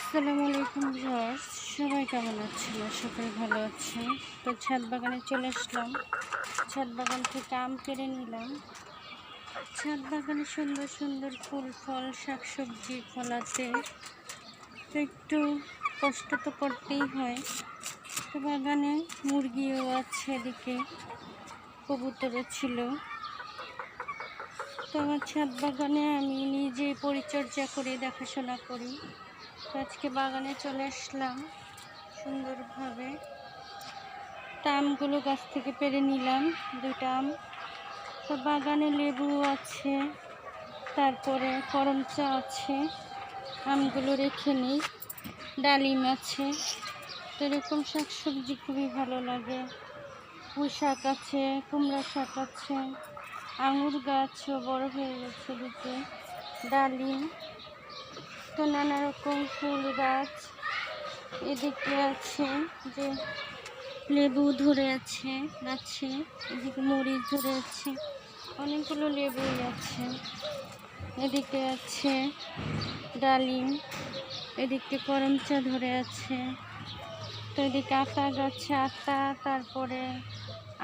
আসসালামু আলাইকুম ভিউয়ার্স, সবাই কেমন আছেন? আশা করি ভালো আছেন। তো ছাদ বাগানে চলে আসলাম। ছাদ বাগান থেকে আম পেড়ে নিলাম। ছাদ বাগানে সুন্দর সুন্দর ফুল ফল শাকসবজি ফলাতে তো একটু কষ্ট তো করতেই হয়। তো বাগানে মুরগিও আছে, এদিকে কবুতরও ছিল। তো আমার ছাদ বাগানে আমি নিজে পরিচর্যা করি, দেখাশোনা করি। তো আজকে বাগানে চলে আসলাম সুন্দরভাবে। আমগুলো গাছ থেকে পেড়ে নিলাম, 2টা আম। তো বাগানে লেবু আছে, তারপরে করমচা আছে, আমগুলো রেখে নিই। ডালিম আছে। তো এরকম শাকসবজি খুবই ভালো লাগে। পুঁই শাক আছে, কুমড়া শাক আছে, আঙুর গাছও বড় হয়ে গেছে দিকে, ডালিম। তো নানা রকম ফুল গাছ এদিকে আছে, যে লেবু ধরে আছে গাছে, এদিকে মরিচ ধরে আছে, অনেকগুলো লেবুই আছে। এদিকে আছে ডালিম, এদিকে করমচা ধরে আছে। তো এদিকে আতা গাছে আতা, তারপরে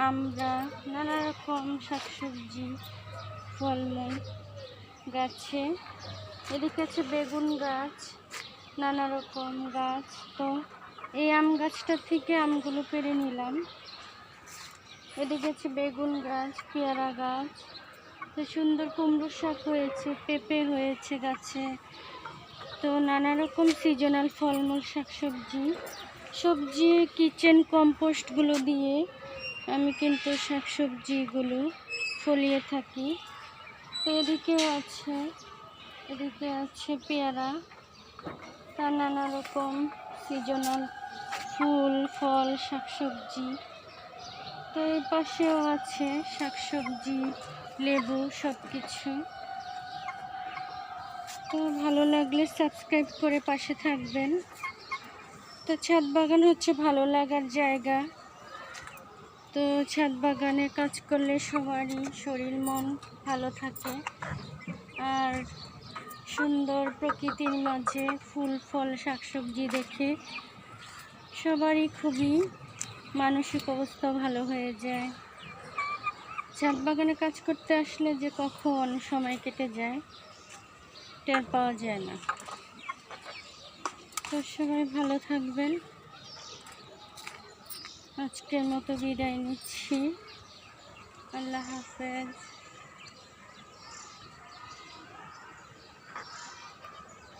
আমরা নানা রকম শাকসবজি ফলমূল গাছে। এদিকে আছে বেগুন গাছ, নানা রকম গাছ। তো এই আম গাছটা থেকে আমগুলো পেড়ে নিলাম। এদিকে আছে বেগুন গাছ, পেয়ারা গাছ। তো সুন্দর কুমড়ো শাক হয়েছে, পেঁপে হয়েছে গাছে। তো নানা রকম সিজনাল ফলমূল শাকসবজি সবজি কিচেন কম্পোস্টগুলো দিয়ে আমি কিন্তু শাকসবজিগুলো ফলিয়ে থাকি। তো এদিকেও আছে, এদিকে আছে পেয়ারা, তার নানা রকম সিজনাল ফুল ফল শাকসবজি। তো এই পাশেও আছে শাকসবজি, লেবু, সব কিছু। তো ভালো লাগলে সাবস্ক্রাইব করে পাশে থাকবেন। তো ছাদ বাগান হচ্ছে ভালো লাগার জায়গা। তো ছাদ বাগানে কাজ করলে সবারই শরীর মন ভালো থাকে। আর সুন্দর প্রকৃতির মাঝে ফুল ফল শাকসবজি দেখে সবারই খুবই মানসিক অবস্থা ভালো হয়ে যায়। ছাদ বাগানে কাজ করতে আসলে যে কখন সময় কেটে যায় টের পাওয়া যায় না। তো সবাই ভালো থাকবেন। আজকের মতো বিদায় নিচ্ছি। আল্লাহ হাফেজ।